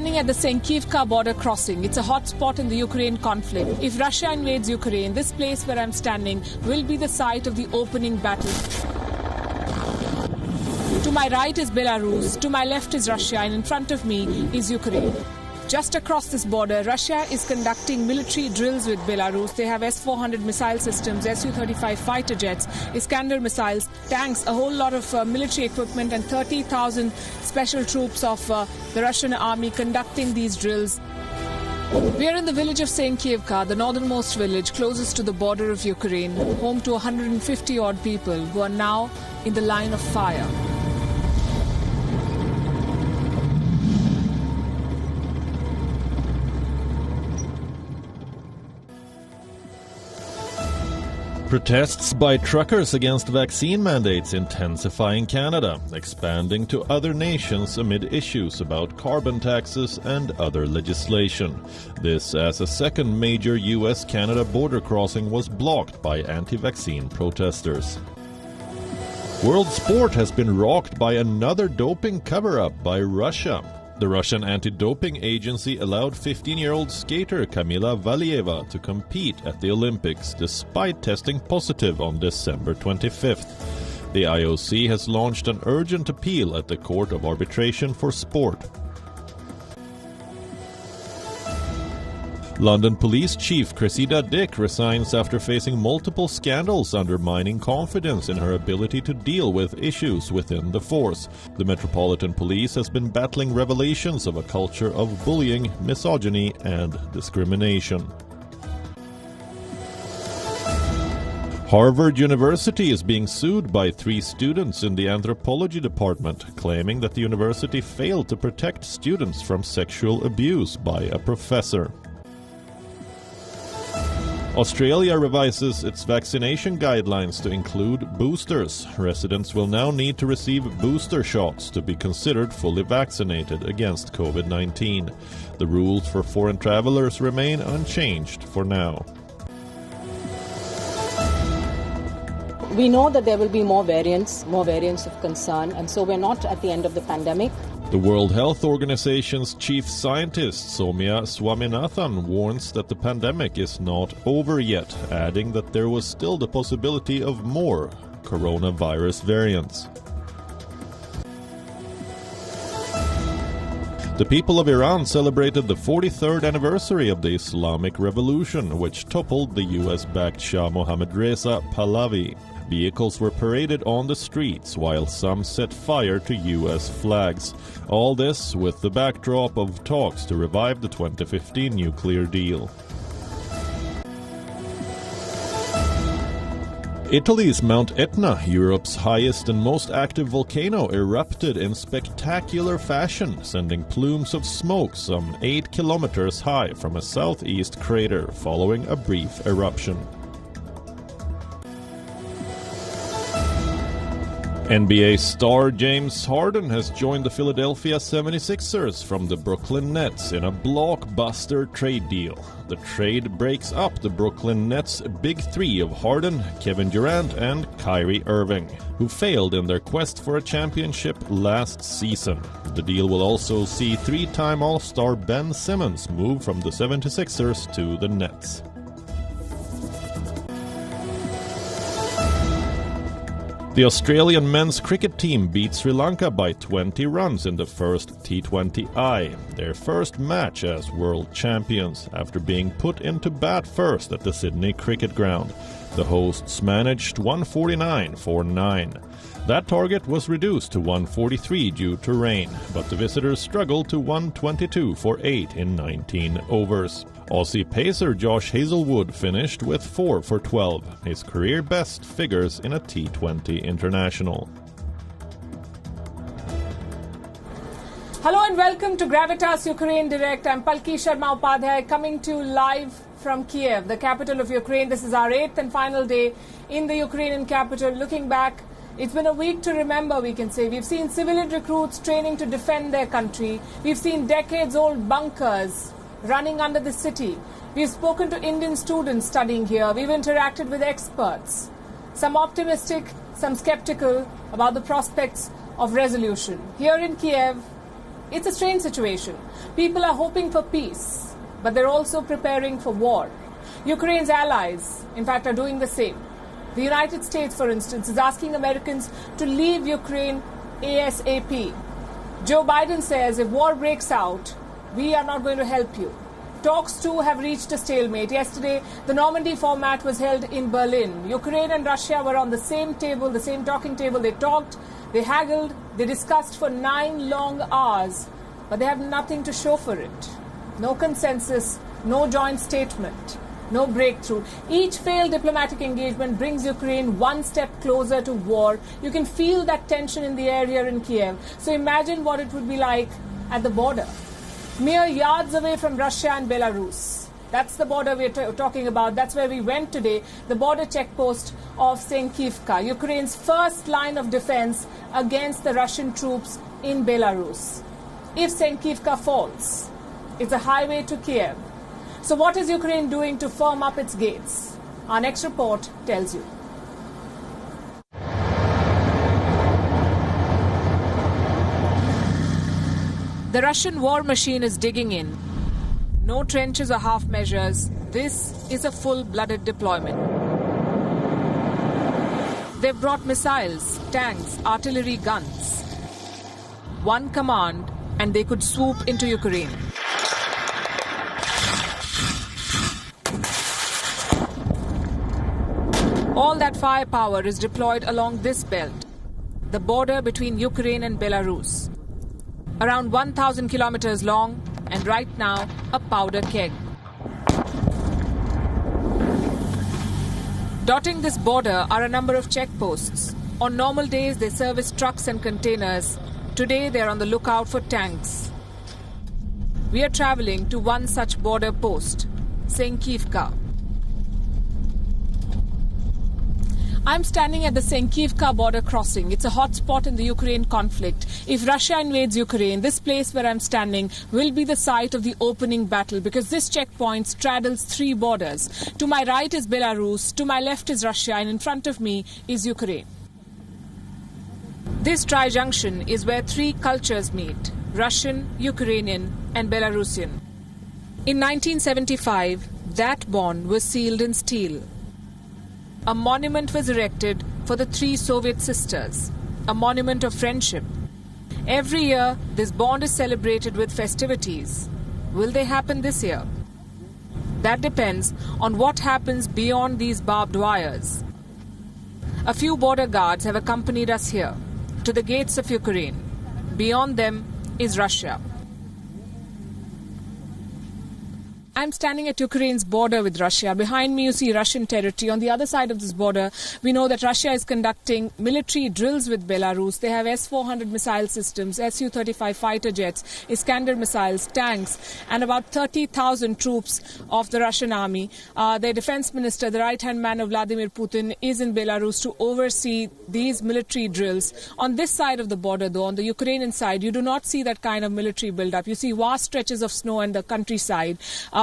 standing at the Senkivka border crossing. It's a hot spot in the Ukraine conflict. If Russia invades Ukraine, this place where I'm standing will be the site of the opening battle. To my right is Belarus, to my left is Russia, and in front of me is Ukraine. Just across this border, Russia is conducting military drills with Belarus. They have S-400 missile systems, Su-35 fighter jets, Iskander missiles, tanks, a whole lot of military equipment, and 30,000 special troops of the Russian army conducting these drills. We are in the village of Senkivka, the northernmost village closest to the border of Ukraine, home to 150-odd people who are now in the line of fire. Protests by truckers against vaccine mandates intensify in Canada, expanding to other nations amid issues about carbon taxes and other legislation. This as a second major US-Canada border crossing was blocked by anti-vaccine protesters. World sport has been rocked by another doping cover-up by Russia. The Russian anti-doping agency allowed 15-year-old skater Kamila Valieva to compete at the Olympics despite testing positive on December 25th. The IOC has launched an urgent appeal at the Court of Arbitration for Sport. London Police Chief Cressida Dick resigns after facing multiple scandals undermining confidence in her ability to deal with issues within the force. The Metropolitan Police has been battling revelations of a culture of bullying, misogyny, and discrimination. Harvard University is being sued by 3 students in the anthropology department, claiming that the university failed to protect students from sexual abuse by a professor. Australia revises its vaccination guidelines to include boosters. Residents will now need to receive booster shots to be considered fully vaccinated against COVID-19. The rules for foreign travelers remain unchanged for now. We know that there will be more variants of concern, and so we're not at the end of the pandemic. The World Health Organization's chief scientist, Soumya Swaminathan, warns that the pandemic is not over yet, adding that there was still the possibility of more coronavirus variants. The people of Iran celebrated the 43rd anniversary of the Islamic Revolution, which toppled the US-backed Shah Mohammad Reza Pahlavi. Vehicles were paraded on the streets, while some set fire to US flags. All this with the backdrop of talks to revive the 2015 nuclear deal. Italy's Mount Etna, Europe's highest and most active volcano, erupted in spectacular fashion, sending plumes of smoke some 8 kilometers high from a southeast crater following a brief eruption. NBA star James Harden has joined the Philadelphia 76ers from the Brooklyn Nets in a blockbuster trade deal. The trade breaks up the Brooklyn Nets' big three of Harden, Kevin Durant, and Kyrie Irving, who failed in their quest for a championship last season. The deal will also see 3-time All-Star Ben Simmons move from the 76ers to the Nets. The Australian men's cricket team beat Sri Lanka by 20 runs in the first T20I, their first match as world champions, after being put into bat first at the Sydney Cricket Ground. The hosts managed 149 for 9. That target was reduced to 143 due to rain, but the visitors struggled to 122 for 8 in 19 overs. Aussie pacer Josh Hazelwood finished with 4 for 12, his career best figures in a T20 international. Hello and welcome to Gravitas Ukraine Direct. I'm Palki Sharma Upadhyay, coming to you live from Kiev, the capital of Ukraine. This is our 8th and final day in the Ukrainian capital. Looking back, it's been a week to remember, we can say. We've seen civilian recruits training to defend their country. We've seen decades-old bunkers running under the city. We've spoken to Indian students studying here. We've interacted with experts, some optimistic, some skeptical about the prospects of resolution. Here in Kiev, It's a strange situation. People are hoping for peace, but they're also preparing for war. Ukraine's allies, in fact, are doing the same. The United States, for instance, is asking Americans to leave Ukraine ASAP. Joe Biden says if war breaks out, we are not going to help you. Talks too have reached a stalemate. Yesterday, the Normandy format was held in Berlin. Ukraine and Russia were on the same table, the same talking table. They talked, they haggled, they discussed for 9 long hours, but they have nothing to show for it. No consensus, no joint statement, no breakthrough. Each failed diplomatic engagement brings Ukraine one step closer to war. You can feel that tension in the air here in Kiev. So imagine what it would be like at the border. Mere yards away from Russia and Belarus. That's the border we're talking about. That's where we went today, the border checkpost of Senkivka, Ukraine's first line of defense against the Russian troops in Belarus. If Senkivka falls, it's a highway to Kiev. So what is Ukraine doing to firm up its gates? Our next report tells you. The Russian war machine is digging in. No trenches or half measures. This is a full-blooded deployment. They've brought missiles, tanks, artillery, guns. One command, and they could swoop into Ukraine. All that firepower is deployed along this belt, the border between Ukraine and Belarus. Around 1,000 kilometers long, and right now, a powder keg. Dotting this border are a number of checkposts. On normal days, they service trucks and containers. Today, they're on the lookout for tanks. We are traveling to one such border post, Senkivka. I'm standing at the Senkivka border crossing. It's a hot spot in the Ukraine conflict. If Russia invades Ukraine, this place where I'm standing will be the site of the opening battle because this checkpoint straddles 3 borders. To my right is Belarus, to my left is Russia, and in front of me is Ukraine. This tri-junction is where 3 cultures meet: Russian, Ukrainian, and Belarusian. In 1975, that bond was sealed in steel. A monument was erected for the 3 Soviet sisters, a monument of friendship. Every year, this bond is celebrated with festivities. Will they happen this year? That depends on what happens beyond these barbed wires. A few border guards have accompanied us here, to the gates of Ukraine. Beyond them is Russia. I'm standing at Ukraine's border with Russia. Behind me, you see Russian territory. On the other side of this border, we know that Russia is conducting military drills with Belarus. They have S-400 missile systems, Su-35 fighter jets, Iskander missiles, tanks, and about 30,000 troops of the Russian army. Their defense minister, the right-hand man of Vladimir Putin, is in Belarus to oversee these military drills. On this side of the border, though, on the Ukrainian side, you do not see that kind of military build-up. You see vast stretches of snow in the countryside.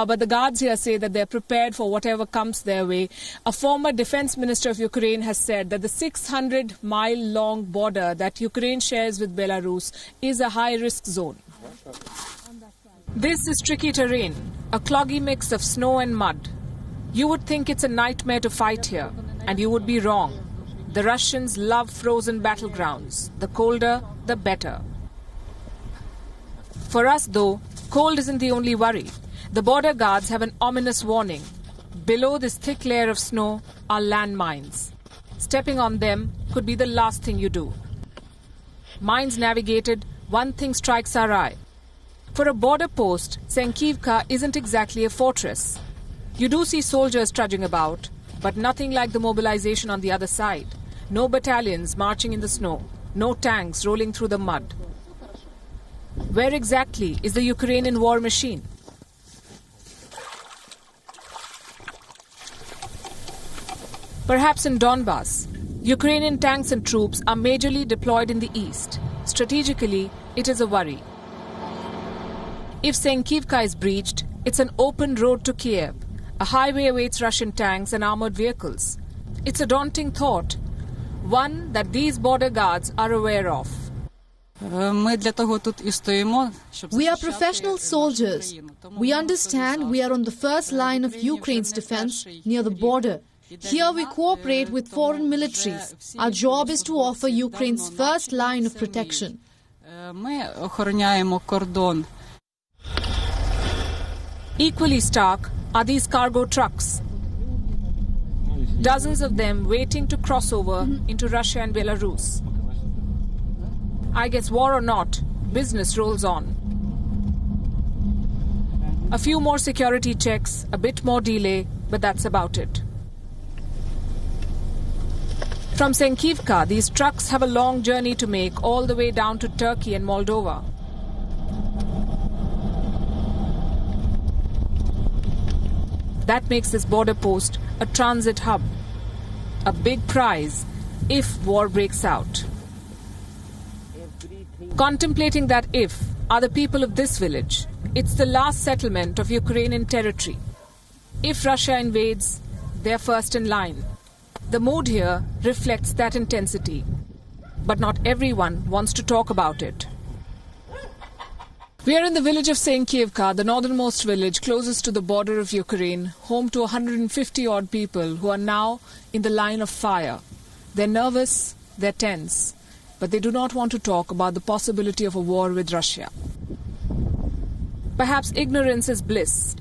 But the guards here say that they're prepared for whatever comes their way. A former defense minister of Ukraine has said that the 600-mile-long border that Ukraine shares with Belarus is a high-risk zone. This is tricky terrain, a cloggy mix of snow and mud. You would think it's a nightmare to fight here, and you would be wrong. The Russians love frozen battlegrounds. The colder, the better. For us, though, cold isn't the only worry. The border guards have an ominous warning. Below this thick layer of snow are landmines. Stepping on them could be the last thing you do. Mines navigated, one thing strikes our eye. For a border post, Senkivka isn't exactly a fortress. You do see soldiers trudging about, but nothing like the mobilization on the other side. No battalions marching in the snow. No tanks rolling through the mud. Where exactly is the Ukrainian war machine? Perhaps in Donbas, Ukrainian tanks and troops are majorly deployed in the east. Strategically, it is a worry. If Senkivka is breached, it's an open road to Kiev. A highway awaits Russian tanks and armored vehicles. It's a daunting thought, one that these border guards are aware of. We are professional soldiers. We understand we are on the first line of Ukraine's defense near the border. Here we cooperate with foreign militaries. Our job is to offer Ukraine's first line of protection. Equally stark are these cargo trucks. Dozens of them waiting to cross over into Russia and Belarus. I guess war or not, business rolls on. A few more security checks, a bit more delay, but that's about it. From Senkivka, these trucks have a long journey to make all the way down to Turkey and Moldova. That makes this border post a transit hub, a big prize if war breaks out. Contemplating that if are the people of this village. It's the last settlement of Ukrainian territory. If Russia invades, they're first in line. The mood here reflects that intensity. But not everyone wants to talk about it. We are in the village of Senkivka, the northernmost village closest to the border of Ukraine, home to 150-odd people who are now in the line of fire. They're nervous, they're tense, but they do not want to talk about the possibility of a war with Russia. Perhaps ignorance is bliss,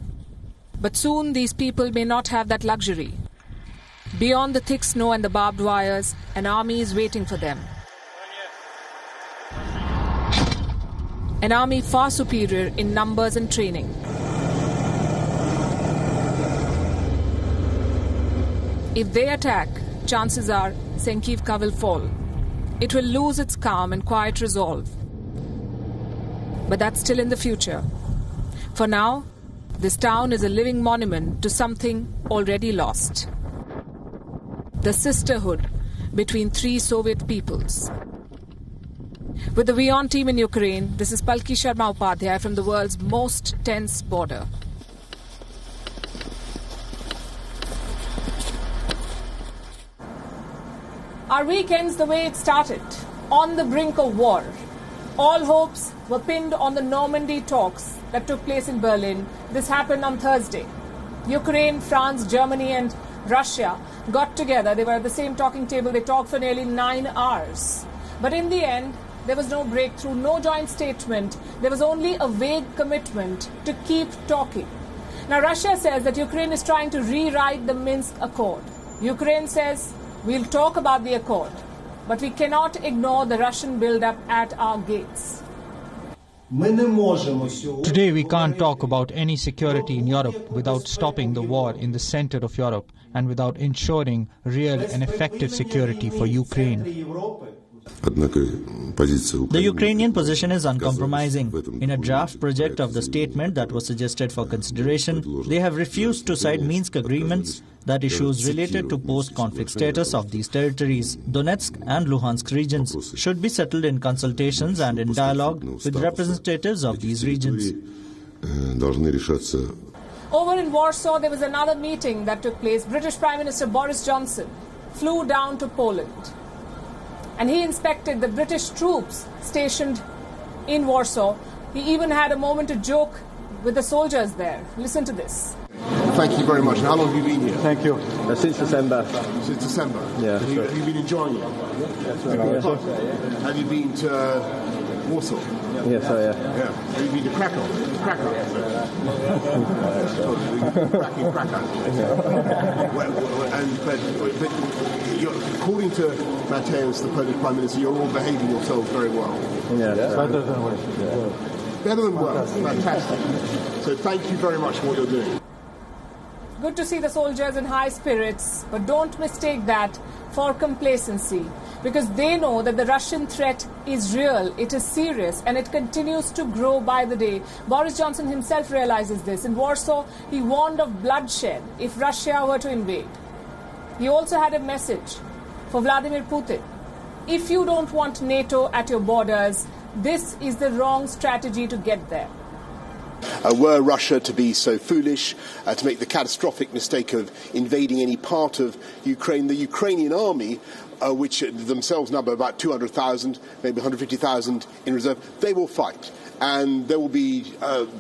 but soon these people may not have that luxury. Beyond the thick snow and the barbed wires, an army is waiting for them. An army far superior in numbers and training. If they attack, chances are Senkivka will fall. It will lose its calm and quiet resolve. But that's still in the future. For now, this town is a living monument to something already lost. The sisterhood between three Soviet peoples. With the WION team in Ukraine, this is Palki Sharma Upadhyay from the world's most tense border. Our week ends the way it started, on the brink of war. All hopes were pinned on the Normandy talks that took place in Berlin. This happened on Thursday. Ukraine, France, Germany and Russia got together. They were at the same talking table. They talked for nearly 9 hours. But in the end, there was no breakthrough, no joint statement. There was only a vague commitment to keep talking. Now, Russia says that Ukraine is trying to rewrite the Minsk Accord. Ukraine says, we'll talk about the accord, but we cannot ignore the Russian buildup at our gates. Today we can't talk about any security in Europe without stopping the war in the center of Europe and without ensuring real and effective security for Ukraine. The Ukrainian position is uncompromising. In a draft project of the statement that was suggested for consideration, they have refused to sign Minsk agreements that issues related to post-conflict status of these territories. Donetsk and Luhansk regions should be settled in consultations and in dialogue with representatives of these regions. Over in Warsaw, there was another meeting that took place. British Prime Minister Boris Johnson flew down to Poland. And he inspected the British troops stationed in Warsaw. He even had a moment to joke with the soldiers there. Listen to this. Thank you very much. How long have you been here? Thank you. Since December. Since December? Yeah. Have you been enjoying it? Yes, have you been to Warsaw? Yes, yeah. Yeah. Have you been to Krakow? Krakow. But according to Mateusz, the Polish Prime Minister, you're all behaving yourselves very well. Yeah. Better than well. Fantastic. So thank you very much for what you're doing. Good to see the soldiers in high spirits, but don't mistake that for complacency, because they know that the Russian threat is real, it is serious, and it continues to grow by the day. Boris Johnson himself realizes this. In Warsaw, he warned of bloodshed if Russia were to invade. He also had a message for Vladimir Putin. If you don't want NATO at your borders, this is the wrong strategy to get there. Were Russia to be so foolish to make the catastrophic mistake of invading any part of Ukraine, the Ukrainian army which themselves number about 200,000, maybe 150,000 in reserve, they will fight. And there will be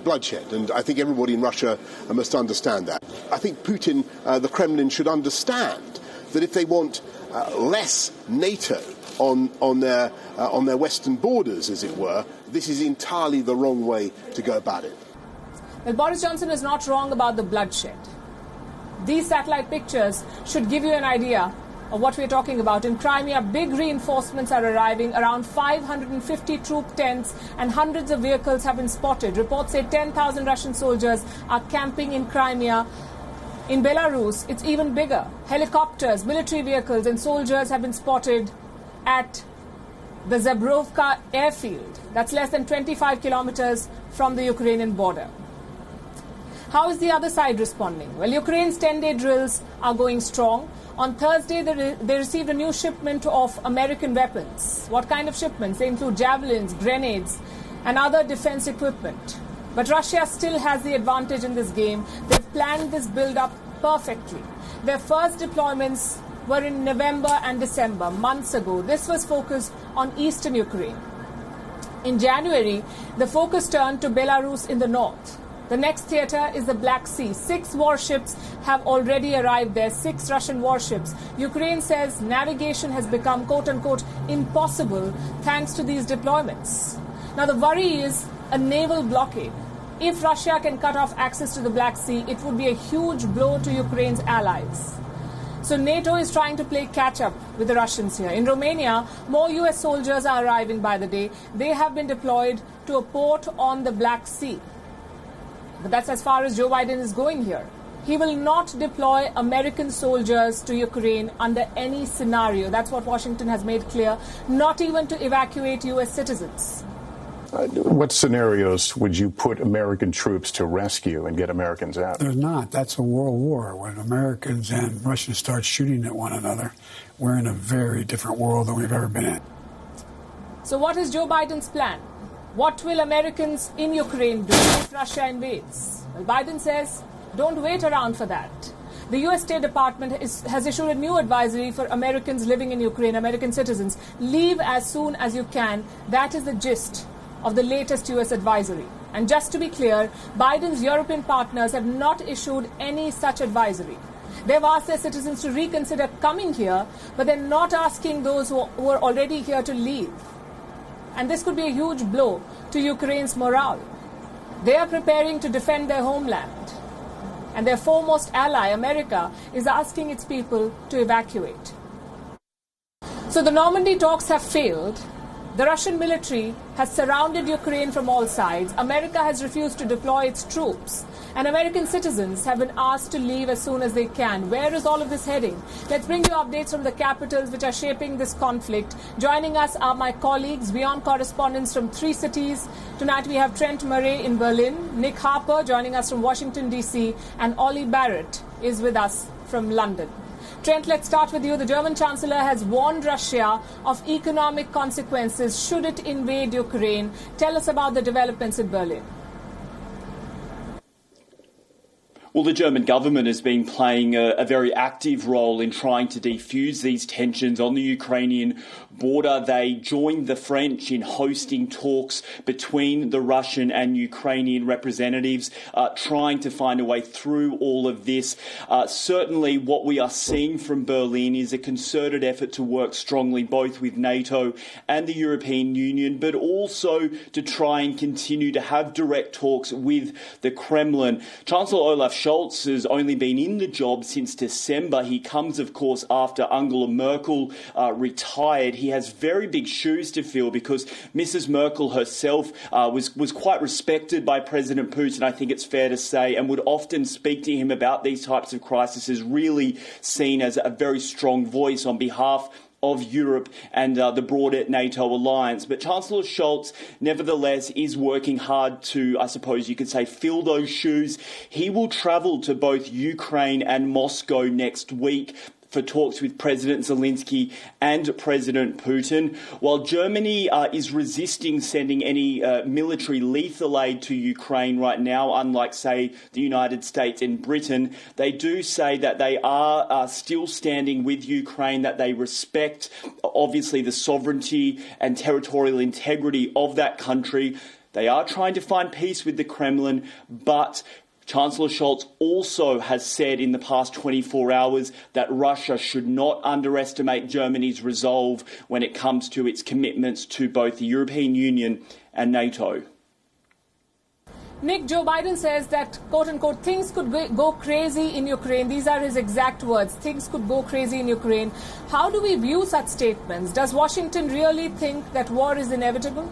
bloodshed, and I think everybody in Russia must understand that. I think Putin, the Kremlin, should understand that if they want less NATO on their western borders, as it were, this is entirely the wrong way to go about it. Well, Boris Johnson is not wrong about the bloodshed. These satellite pictures should give you an idea of what we're talking about. In Crimea, big reinforcements are arriving. Around 550 troop tents and hundreds of vehicles have been spotted. Reports say 10,000 Russian soldiers are camping in Crimea. In Belarus, it's even bigger. Helicopters, military vehicles and soldiers have been spotted at the Zabrovka airfield. That's less than 25 kilometers from the Ukrainian border. How is the other side responding? Well, Ukraine's 10-day drills are going strong. On Thursday, they received a new shipment of American weapons. What kind of shipments? They include javelins, grenades, and other defense equipment. But Russia still has the advantage in this game. They've planned this build-up perfectly. Their first deployments were in November and December, months ago. This was focused on eastern Ukraine. In January, the focus turned to Belarus in the north. The next theatre is the Black Sea. 6 warships have already arrived there, 6 Russian warships. Ukraine says navigation has become, quote-unquote, impossible thanks to these deployments. Now, the worry is a naval blockade. If Russia can cut off access to the Black Sea, it would be a huge blow to Ukraine's allies. So NATO is trying to play catch-up with the Russians here. In Romania, more US soldiers are arriving by the day. They have been deployed to a port on the Black Sea. But that's as far as Joe Biden is going here. He will not deploy American soldiers to Ukraine under any scenario. That's what Washington has made clear, not even to evacuate US citizens. What scenarios would you put American troops to rescue and get Americans out? There's not. That's a world war. When Americans and Russians start shooting at one another, we're in a very different world than we've ever been in. So what is Joe Biden's plan? What will Americans in Ukraine do if Russia invades? Well, Biden says, don't wait around for that. The U.S. State Department has issued a new advisory for Americans living in Ukraine, American citizens. Leave as soon as you can. That is the gist of the latest U.S. advisory. And just to be clear, Biden's European partners have not issued any such advisory. They've asked their citizens to reconsider coming here, but they're not asking those who are already here to leave. And this could be a huge blow to Ukraine's morale. They are preparing to defend their homeland. And their foremost ally, America, is asking its people to evacuate. So the Normandy talks have failed. The Russian military has surrounded Ukraine from all sides. America has refused to deploy its troops. And American citizens have been asked to leave as soon as they can. Where is all of this heading? Let's bring you updates from the capitals which are shaping this conflict. Joining us are my colleagues, beyond correspondents from 3 cities. Tonight we have Trent Murray in Berlin, Nick Harper joining us from Washington, D.C., and Ollie Barrett is with us from London. Trent, let's start with you. The German Chancellor has warned Russia of economic consequences should it invade Ukraine. Tell us about the developments in Berlin. Well, the German government has been playing a very active role in trying to defuse these tensions on the Ukrainian border. They joined the French in hosting talks between the Russian and Ukrainian representatives, trying to find a way through all of this. Certainly what we are seeing from Berlin is a concerted effort to work strongly both with NATO and the European Union, but also to try and continue to have direct talks with the Kremlin. Chancellor Olaf Scholz has only been in the job since December. He comes, of course, after Angela Merkel retired. He has very big shoes to fill because Mrs. Merkel herself was quite respected by President Putin, I think it's fair to say, and would often speak to him about these types of crises, really seen as a very strong voice on behalf of Europe and the broader NATO alliance. But Chancellor Scholz, nevertheless, is working hard to, I suppose you could say, fill those shoes. He will travel to both Ukraine and Moscow next week for talks with President Zelensky and President Putin. While Germany is resisting sending any military lethal aid to Ukraine right now, unlike, say, the United States and Britain, they do say that they are still standing with Ukraine, that they respect, obviously, the sovereignty and territorial integrity of that country. They are trying to find peace with the Kremlin, but Chancellor Scholz also has said in the past 24 hours that Russia should not underestimate Germany's resolve when it comes to its commitments to both the European Union and NATO. Nick, Joe Biden says that, quote unquote, things could go crazy in Ukraine. These are his exact words. Things could go crazy in Ukraine. How do we view such statements? Does Washington really think that war is inevitable?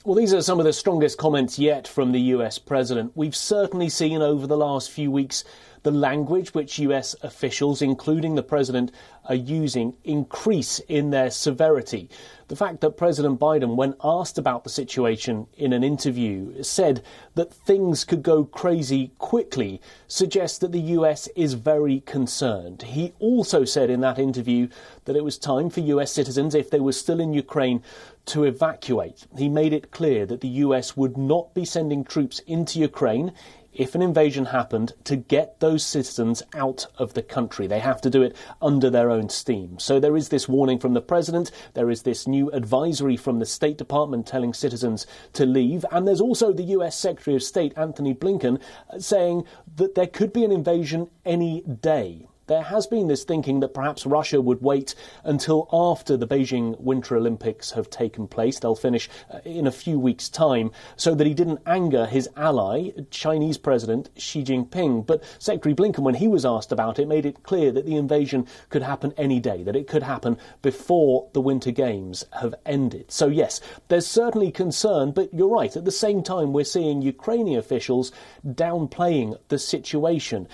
Well, these are some of the strongest comments yet from the US president. We've certainly seen over the last few weeks the language which US officials, including the president, are using increase in their severity. The fact that President Biden, when asked about the situation in an interview, said that things could go crazy quickly suggests that the US is very concerned. He also said in that interview that it was time for US citizens, if they were still in Ukraine, to evacuate. He made it clear that the US would not be sending troops into Ukraine if an invasion happened to get those citizens out of the country. They have to do it under their own steam. So there is this warning from the president. There is this new advisory from the State Department telling citizens to leave. And there's also the US Secretary of State, Antony Blinken, saying that there could be an invasion any day. There has been this thinking that perhaps Russia would wait until after the Beijing Winter Olympics have taken place. They'll finish in a few weeks' time, so that he didn't anger his ally, Chinese President Xi Jinping. But Secretary Blinken, when he was asked about it, made it clear that the invasion could happen any day, that it could happen before the Winter Games have ended. So yes, there's certainly concern, but you're right. At the same time, we're seeing Ukrainian officials downplaying the situation,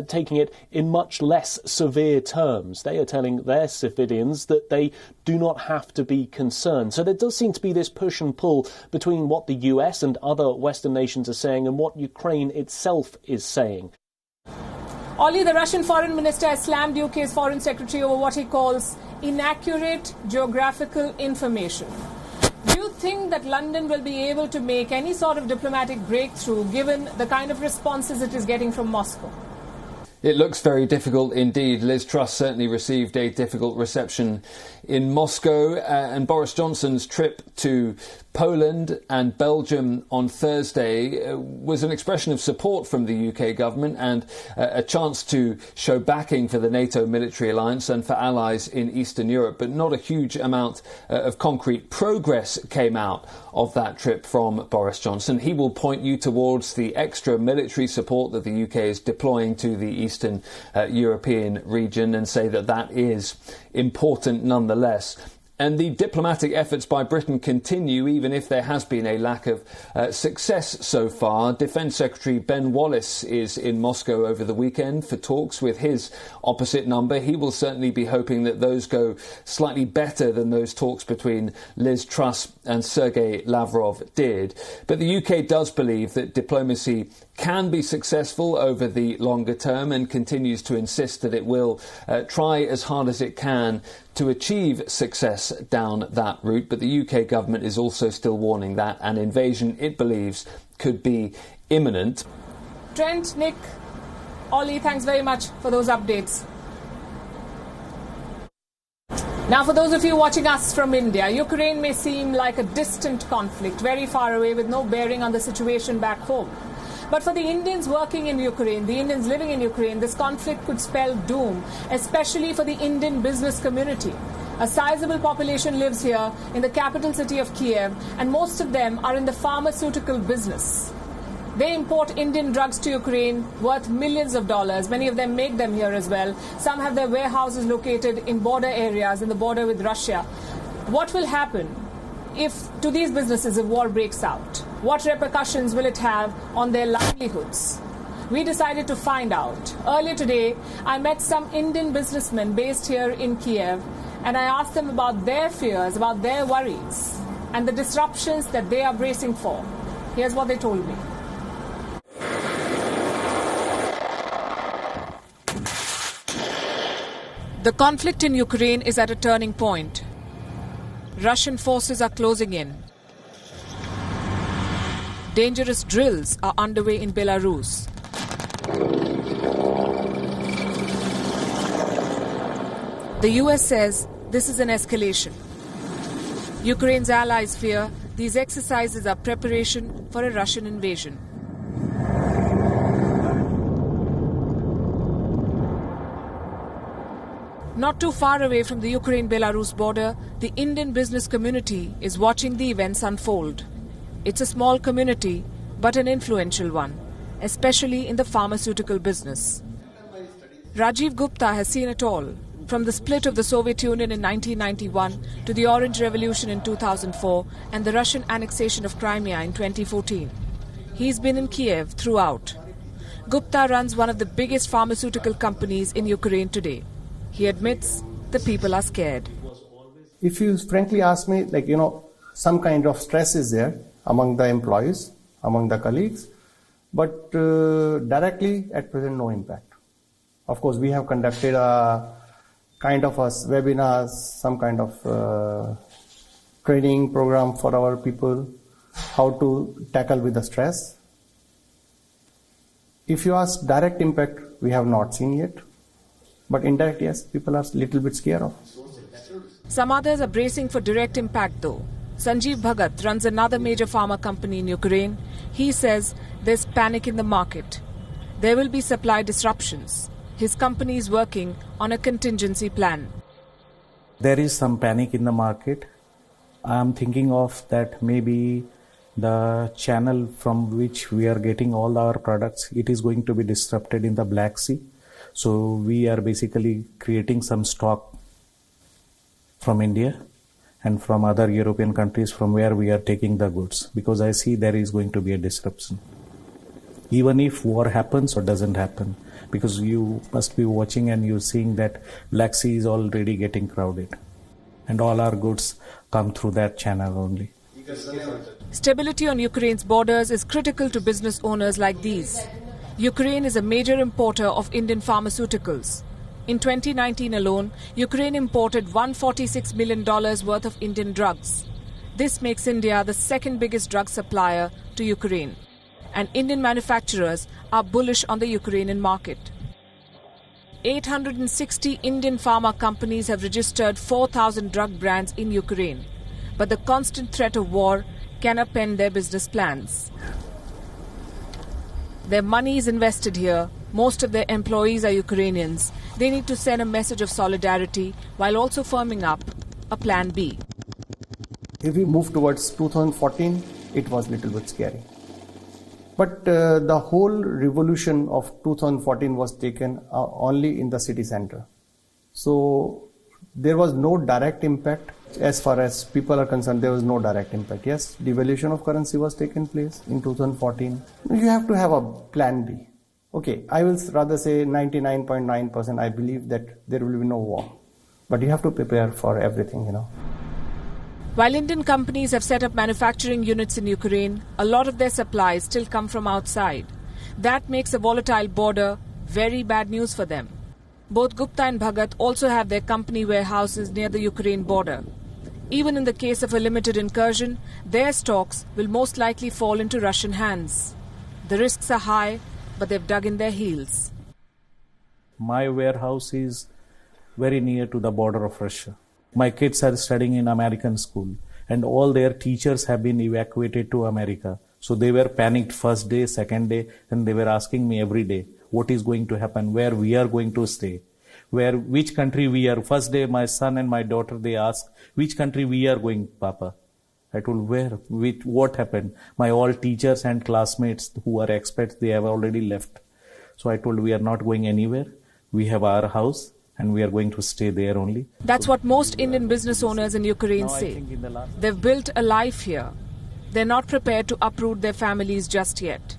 taking it in much less severe terms. They are telling their civilians that they do not have to be concerned. So there does seem to be this push and pull between what the US and other Western nations are saying and what Ukraine itself is saying. Ollie, the Russian foreign minister has slammed UK's foreign secretary over what he calls inaccurate geographical information. Do you think that London will be able to make any sort of diplomatic breakthrough given the kind of responses it is getting from Moscow? It looks very difficult indeed. Liz Truss certainly received a difficult reception in Moscow, and Boris Johnson's trip to Poland and Belgium on Thursday was an expression of support from the UK government and a chance to show backing for the NATO military alliance and for allies in Eastern Europe, but not a huge amount of concrete progress came out of that trip from Boris Johnson. He will point you towards the extra military support that the UK is deploying to the Eastern European region and say that that is important nonetheless. And the diplomatic efforts by Britain continue, even if there has been a lack of success so far. Defence Secretary Ben Wallace is in Moscow over the weekend for talks with his opposite number. He will certainly be hoping that those go slightly better than those talks between Liz Truss and Sergei Lavrov did. But the UK does believe that diplomacy can be successful over the longer term and continues to insist that it will try as hard as it can to achieve success down that route. But the UK government is also still warning that an invasion, it believes, could be imminent. Trent, Nick, Ollie, thanks very much for those updates. Now, for those of you watching us from India, Ukraine may seem like a distant conflict, very far away with no bearing on the situation back home. But for the Indians working in Ukraine, the Indians living in Ukraine, this conflict could spell doom, especially for the Indian business community. A sizable population lives here in the capital city of Kiev, and most of them are in the pharmaceutical business. They import Indian drugs to Ukraine worth millions of dollars. Many of them make them here as well. Some have their warehouses located in border areas, in the border with Russia. What will happen to these businesses if war breaks out? What repercussions will it have on their livelihoods? We decided to find out. Earlier today, I met some Indian businessmen based here in Kiev, and I asked them about their fears, about their worries, and the disruptions that they are bracing for. Here's what they told me. The conflict in Ukraine is at a turning point. Russian forces are closing in. Dangerous drills are underway in Belarus. The US says this is an escalation. Ukraine's allies fear these exercises are preparation for a Russian invasion. Not too far away from the Ukraine-Belarus border, the Indian business community is watching the events unfold. It's a small community, but an influential one, especially in the pharmaceutical business. Rajiv Gupta has seen it all, from the split of the Soviet Union in 1991 to the Orange Revolution in 2004 and the Russian annexation of Crimea in 2014. He's been in Kiev throughout. Gupta runs one of the biggest pharmaceutical companies in Ukraine today. He admits the people are scared. If you frankly ask me, some kind of stress is there among the employees, among the colleagues, but directly at present no impact. Of course, we have conducted a kind of a webinars, some kind of training program for our people, how to tackle with the stress. If you ask direct impact, we have not seen yet. But indirect, yes, people are a little bit scared of. Some others are bracing for direct impact though. Sanjeev Bhagat runs another major pharma company in Ukraine. He says there's panic in the market. There will be supply disruptions. His company is working on a contingency plan. There is some panic in the market. I'm thinking of that maybe the channel from which we are getting all our products, it is going to be disrupted in the Black Sea. So we are basically creating some stock from India and from other European countries from where we are taking the goods, because I see there is going to be a disruption. Even if war happens or doesn't happen, because you must be watching and you're seeing that Black Sea is already getting crowded and all our goods come through that channel only. Stability on Ukraine's borders is critical to business owners like these. Ukraine is a major importer of Indian pharmaceuticals. In 2019 alone, Ukraine imported $146 million worth of Indian drugs. This makes India the second biggest drug supplier to Ukraine. And Indian manufacturers are bullish on the Ukrainian market. 860 Indian pharma companies have registered 4,000 drug brands in Ukraine. But the constant threat of war can upend their business plans. Their money is invested here. Most of their employees are Ukrainians. They need to send a message of solidarity while also firming up a plan B. If we move towards 2014, it was a little bit scary. But the whole revolution of 2014 was taken only in the city center. So there was no direct impact. As far as people are concerned, there was no direct impact. Yes, devaluation of currency was taken place in 2014. You have to have a plan B. Okay, I will rather say 99.9% I believe that there will be no war. But you have to prepare for everything, While Indian companies have set up manufacturing units in Ukraine, a lot of their supplies still come from outside. That makes a volatile border very bad news for them. Both Gupta and Bhagat also have their company warehouses near the Ukraine border. Even in the case of a limited incursion, their stocks will most likely fall into Russian hands. The risks are high, but they've dug in their heels. My warehouse is very near to the border of Russia. My kids are studying in American school and all their teachers have been evacuated to America. So they were panicked first day, second day, and they were asking me every day, what is going to happen, where we are going to stay, which country we are. First day, my son and my daughter, they asked, which country we are going, Papa? I told, where? What happened? My all teachers and classmates who are expats, they have already left. So I told, we are not going anywhere. We have our house and we are going to stay there only. That's what most Indian business owners in Ukraine say. They've built a life here. They're not prepared to uproot their families just yet.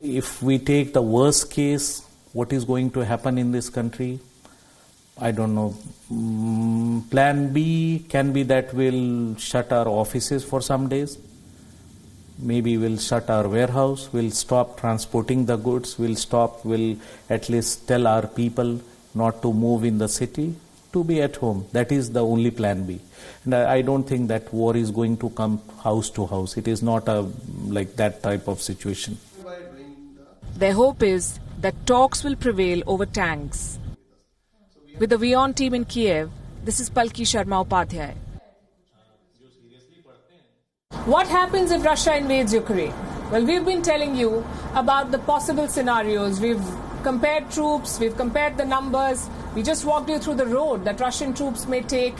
If we take the worst case, what is going to happen in this country? I don't know. Plan B can be that we'll shut our offices for some days. Maybe we'll shut our warehouse. We'll stop transporting the goods. We'll at least tell our people not to move in the city. to be at home. That is the only plan B. And I don't think that war is going to come house to house. It is not like that type of situation. Their hope is that talks will prevail over tanks. With the WION team in Kiev, this is Palki Sharma Upadhyay. What happens if Russia invades Ukraine? Well, we've been telling you about the possible scenarios. We've compared troops, we've compared the numbers. We just walked you through the road that Russian troops may take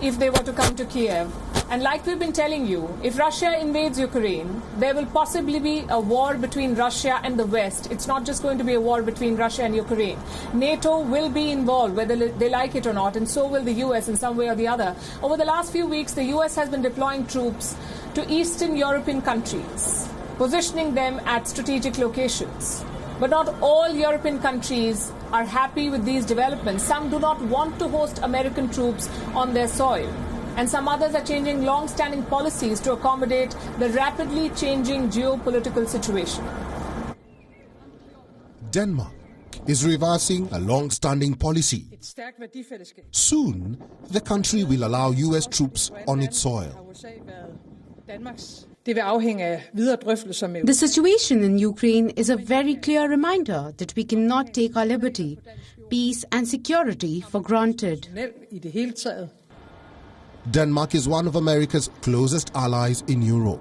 if they were to come to Kiev. And like we've been telling you, if Russia invades Ukraine, there will possibly be a war between Russia and the West. It's not just going to be a war between Russia and Ukraine. NATO will be involved, whether they like it or not, and so will the US in some way or the other. Over the last few weeks, the US has been deploying troops to Eastern European countries, positioning them at strategic locations. But not all European countries are happy with these developments. Some do not want to host American troops on their soil. And some others are changing long-standing policies to accommodate the rapidly changing geopolitical situation. Denmark is reversing a long-standing policy. Soon, the country will allow US troops on its soil. The situation in Ukraine is a very clear reminder that we cannot take our liberty, peace and security for granted. Denmark is one of America's closest allies in Europe.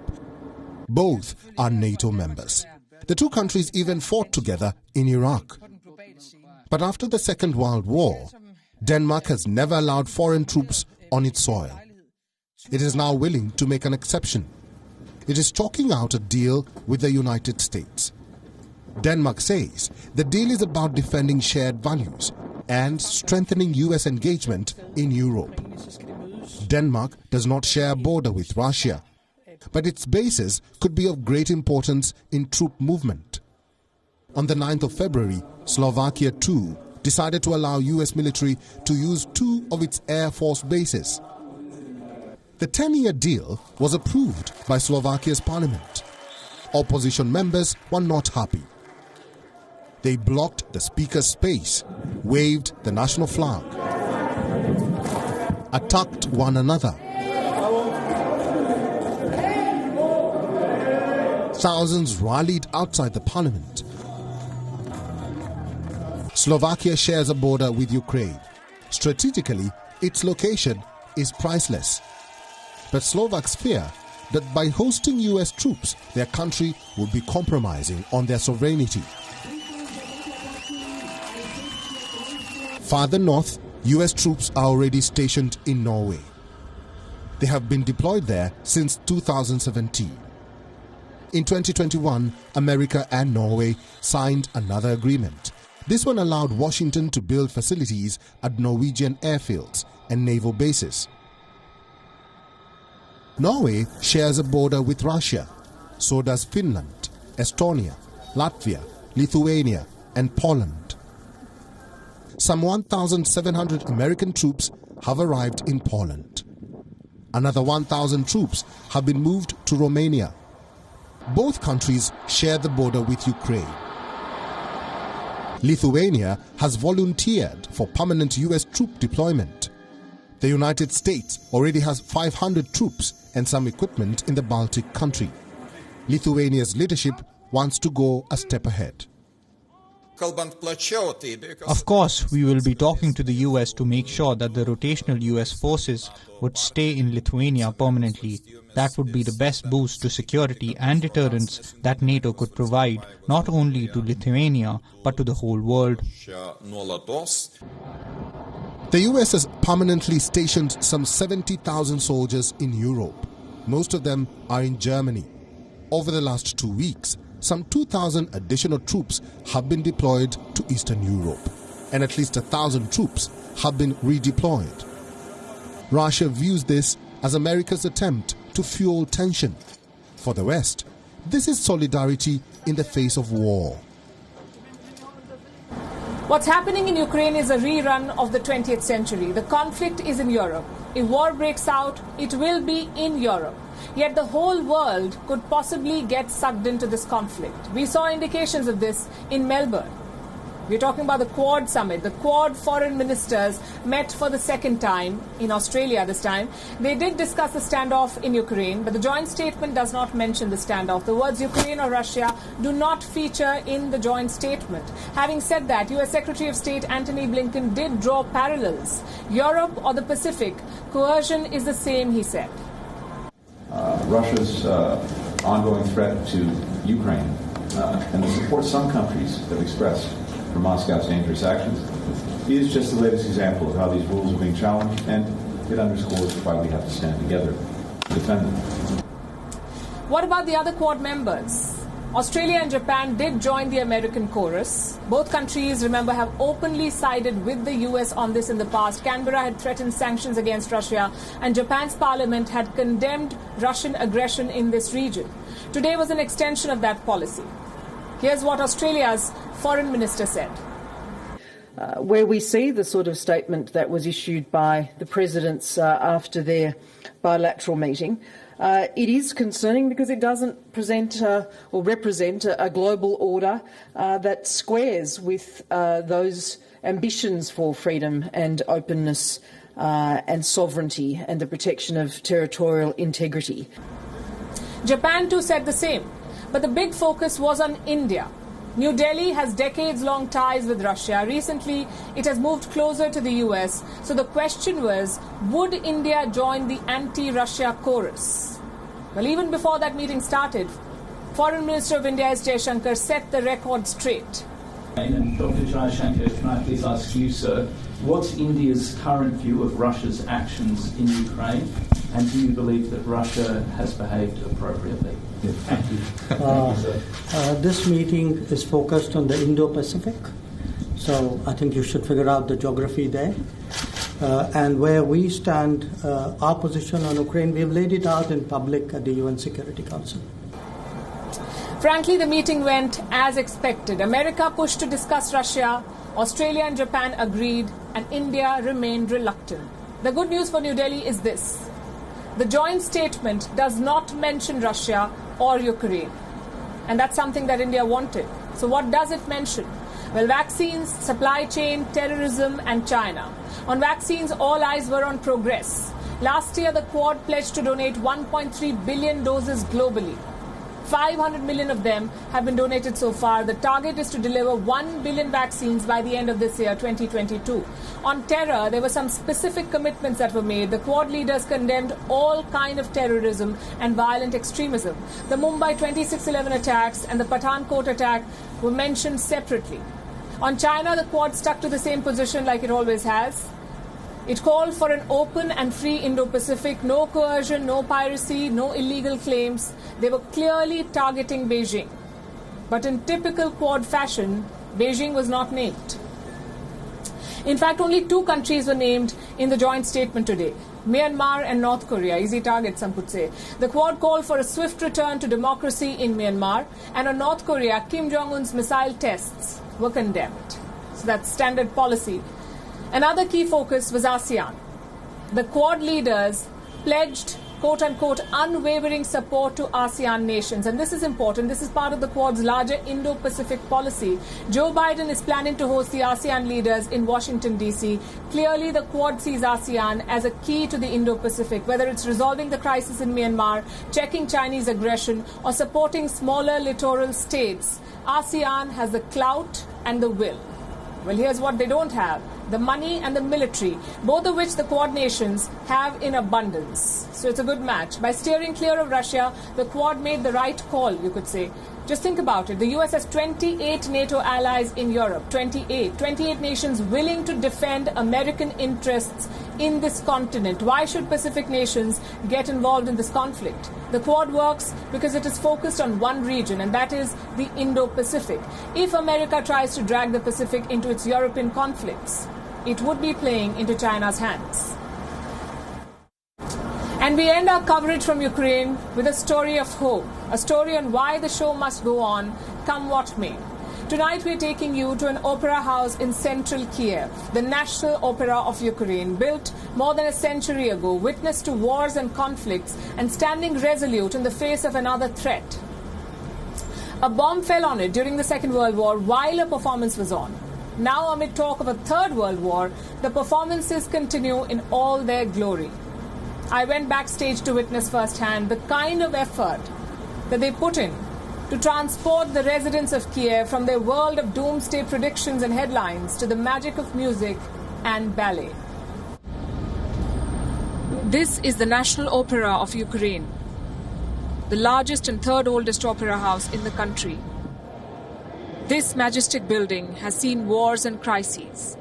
Both are NATO members. The two countries even fought together in Iraq. But after the Second World War, Denmark has never allowed foreign troops on its soil. It is now willing to make an exception. It is talking out a deal with the United States. Denmark says the deal is about defending shared values and strengthening US engagement in Europe. Denmark does not share a border with Russia, but its bases could be of great importance in troop movement. On the 9th of February, Slovakia too decided to allow US military to use two of its Air Force bases. The 10-year deal was approved by Slovakia's parliament. Opposition members were not happy. They blocked the speaker's space, waved the national flag, attacked one another. Thousands rallied outside the parliament. Slovakia shares a border with Ukraine. Strategically, its location is priceless. But Slovaks fear that by hosting US troops, their country would be compromising on their sovereignty. Farther north, US troops are already stationed in Norway. They have been deployed there since 2017. In 2021, America and Norway signed another agreement. This one allowed Washington to build facilities at Norwegian airfields and naval bases. Norway shares a border with Russia. So does Finland, Estonia, Latvia, Lithuania, and Poland. Some 1,700 American troops have arrived in Poland. Another 1,000 troops have been moved to Romania. Both countries share the border with Ukraine. Lithuania has volunteered for permanent US troop deployment. The United States already has 500 troops and some equipment in the Baltic country. Lithuania's leadership wants to go a step ahead. Of course, we will be talking to the US to make sure that the rotational US forces would stay in Lithuania permanently. That would be the best boost to security and deterrence that NATO could provide, not only to Lithuania, but to the whole world. The US has permanently stationed some 70,000 soldiers in Europe. Most of them are in Germany. Over the last 2 weeks, some 2,000 additional troops have been deployed to Eastern Europe, and at least 1,000 troops have been redeployed. Russia views this as America's attempt to fuel tension. For the West, this is solidarity in the face of war. What's happening in Ukraine is a rerun of the 20th century. The conflict is in Europe. If war breaks out, it will be in Europe. Yet the whole world could possibly get sucked into this conflict. We saw indications of this in Melbourne. We're talking about the Quad summit. The Quad foreign ministers met for the second time in Australia this time. They did discuss the standoff in Ukraine, but the joint statement does not mention the standoff. The words Ukraine or Russia do not feature in the joint statement. Having said that, US Secretary of State Antony Blinken did draw parallels. Europe or the Pacific, coercion is the same, he said. Russia's ongoing threat to Ukraine and the support some countries have expressed for Moscow's dangerous actions is just the latest example of how these rules are being challenged, and it underscores why we have to stand together to defend them. What about the other Quad members? Australia and Japan did join the American chorus. Both countries, remember, have openly sided with the US on this in the past. Canberra had threatened sanctions against Russia, and Japan's parliament had condemned Russian aggression in this region. Today was an extension of that policy. Here's what Australia's foreign minister said. Where we see the sort of statement that was issued by the presidents after their bilateral meeting, it is concerning because it doesn't present or represent a global order that squares with those ambitions for freedom and openness and sovereignty and the protection of territorial integrity. Japan too said the same, but the big focus was on India. New Delhi has decades-long ties with Russia. Recently, it has moved closer to the US. So the question was, would India join the anti-Russia chorus? Well, even before that meeting started, Foreign Minister of India S. Jaishankar set the record straight. And Dr. Jaishankar, can I please ask you, sir, what's India's current view of Russia's actions in Ukraine? And do you believe that Russia has behaved appropriately? Thank you. This meeting is focused on the Indo-Pacific, so I think you should figure out the geography there. And where we stand, our position on Ukraine, we have laid it out in public at the UN Security Council. Frankly, the meeting went as expected. America pushed to discuss Russia, Australia and Japan agreed, and India remained reluctant. The good news for New Delhi is this. The joint statement does not mention Russia or Ukraine. And that's something that India wanted. So what does it mention? Well, vaccines, supply chain, terrorism and China. On vaccines, all eyes were on progress. Last year, the Quad pledged to donate 1.3 billion doses globally. 500 million of them have been donated so far. The target is to deliver 1 billion vaccines by the end of this year, 2022. On terror, there were some specific commitments that were made. The Quad leaders condemned all kind of terrorism and violent extremism. The Mumbai 26/11 attacks and the Pathankot attack were mentioned separately. On China, the Quad stuck to the same position like it always has. It called for an open and free Indo-Pacific, no coercion, no piracy, no illegal claims. They were clearly targeting Beijing. But in typical Quad fashion, Beijing was not named. In fact, only two countries were named in the joint statement today. Myanmar and North Korea, easy targets, some could say. The Quad called for a swift return to democracy in Myanmar, and on North Korea, Kim Jong-un's missile tests were condemned. So that's standard policy. Another key focus was ASEAN. The Quad leaders pledged, quote-unquote, unwavering support to ASEAN nations. And this is important. This is part of the Quad's larger Indo-Pacific policy. Joe Biden is planning to host the ASEAN leaders in Washington, D.C. Clearly, the Quad sees ASEAN as a key to the Indo-Pacific, whether it's resolving the crisis in Myanmar, checking Chinese aggression, or supporting smaller littoral states. ASEAN has the clout and the will. Well, here's what they don't have. The money and the military, both of which the Quad nations have in abundance. So it's a good match. By steering clear of Russia, the Quad made the right call, you could say. Just think about it. The US has 28 NATO allies in Europe. 28 nations willing to defend American interests in this continent. Why should Pacific nations get involved in this conflict? The Quad works because it is focused on one region, and that is the Indo-Pacific. If America tries to drag the Pacific into its European conflicts, it would be playing into China's hands. And we end our coverage from Ukraine with a story of hope, a story on why the show must go on, come what may. Tonight we're taking you to an opera house in central Kiev, the National Opera of Ukraine, built more than a century ago, witness to wars and conflicts, and standing resolute in the face of another threat. A bomb fell on it during the Second World War while a performance was on. Now, amid talk of a third world war, the performances continue in all their glory. I went backstage to witness firsthand the kind of effort that they put in to transport the residents of Kiev from their world of doomsday predictions and headlines to the magic of music and ballet. This is the National Opera of Ukraine, the largest and third oldest opera house in the country. This majestic building has seen wars and crises.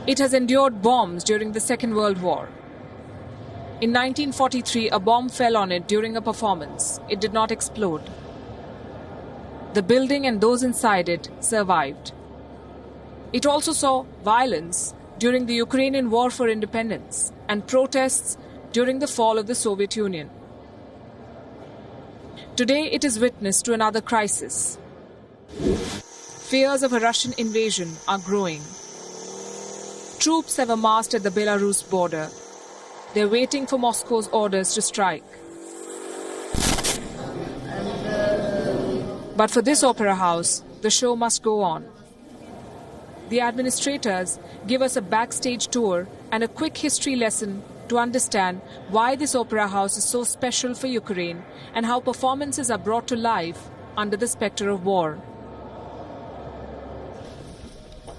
It has endured bombs during the Second World War. In 1943, a bomb fell on it during a performance. It did not explode. The building and those inside it survived. It also saw violence during the Ukrainian War for Independence and protests during the fall of the Soviet Union. Today it is witness to another crisis. Fears of a Russian invasion are growing. Troops have amassed at the Belarus border. They're waiting for Moscow's orders to strike. But for this opera house, the show must go on. The administrators give us a backstage tour and a quick history lesson to understand why this opera house is so special for Ukraine and how performances are brought to life under the specter of war.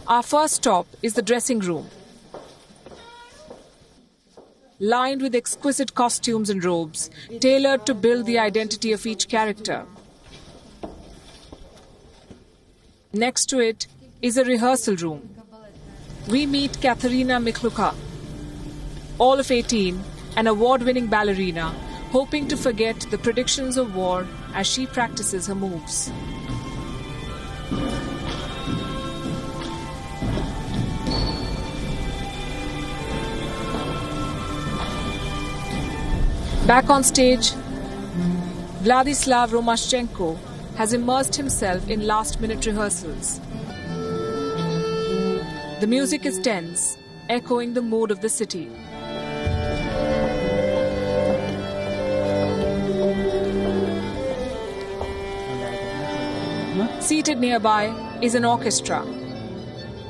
Our first stop is the dressing room. Lined with exquisite costumes and robes, tailored to build the identity of each character. Next to it is a rehearsal room. We meet Katerina Mikhluka, all of 18, an award-winning ballerina, hoping to forget the predictions of war as she practices her moves. Back on stage, Vladislav Romashchenko has immersed himself in last-minute rehearsals. The music is tense, echoing the mood of the city. Seated nearby is an orchestra,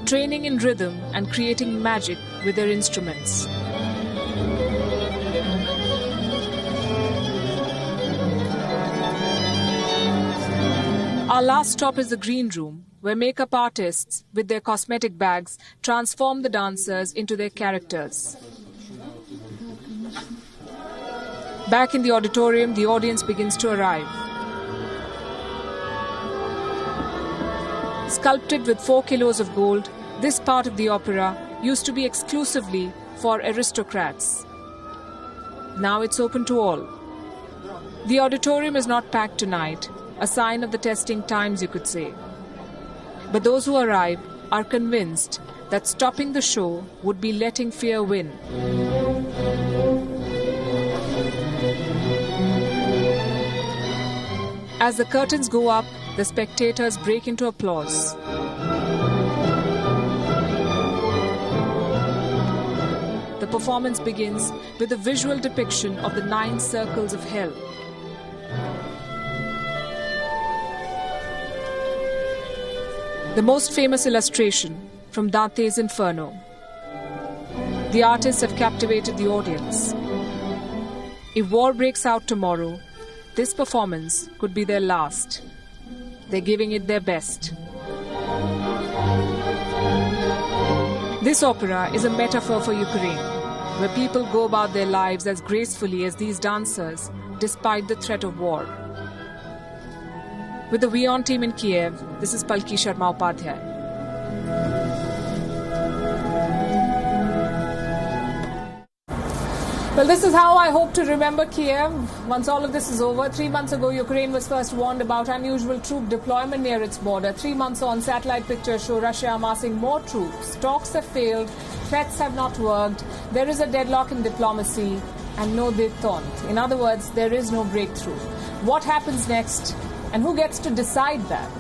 training in rhythm and creating magic with their instruments. Our last stop is the green room, where makeup artists, with their cosmetic bags, transform the dancers into their characters. Back in the auditorium, the audience begins to arrive. Sculpted with 4 kilos of gold, this part of the opera used to be exclusively for aristocrats. Now it's open to all. The auditorium is not packed tonight, a sign of the testing times, you could say. But those who arrive are convinced that stopping the show would be letting fear win. As the curtains go up, the spectators break into applause. The performance begins with a visual depiction of the 9 circles of hell. The most famous illustration from Dante's Inferno. The artists have captivated the audience. If war breaks out tomorrow, this performance could be their last. They're giving it their best. This opera is a metaphor for Ukraine, where people go about their lives as gracefully as these dancers, despite the threat of war. With the WION team in Kiev, this is Palki Sharma Upadhyay. Well, this is how I hope to remember Kiev once all of this is over. 3 months ago, Ukraine was first warned about unusual troop deployment near its border. 3 months on, satellite pictures show Russia amassing more troops. Talks have failed, threats have not worked, there is a deadlock in diplomacy, and no détente. In other words, there is no breakthrough. What happens next, and who gets to decide that?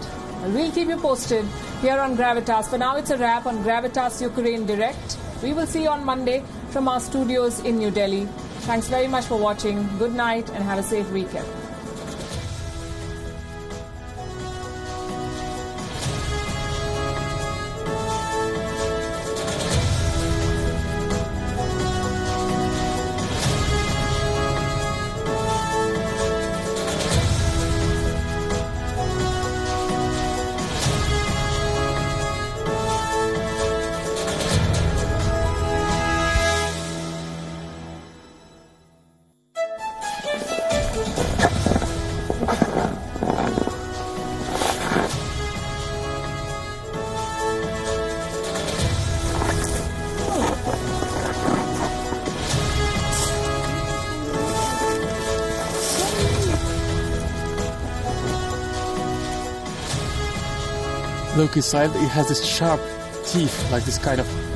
Well, we'll keep you posted here on Gravitas. For now, it's a wrap on Gravitas Ukraine Direct. We will see you on Monday from our studios in New Delhi. Thanks very much for watching. Good night and have a safe weekend. look inside, it has this sharp teeth, like this kind of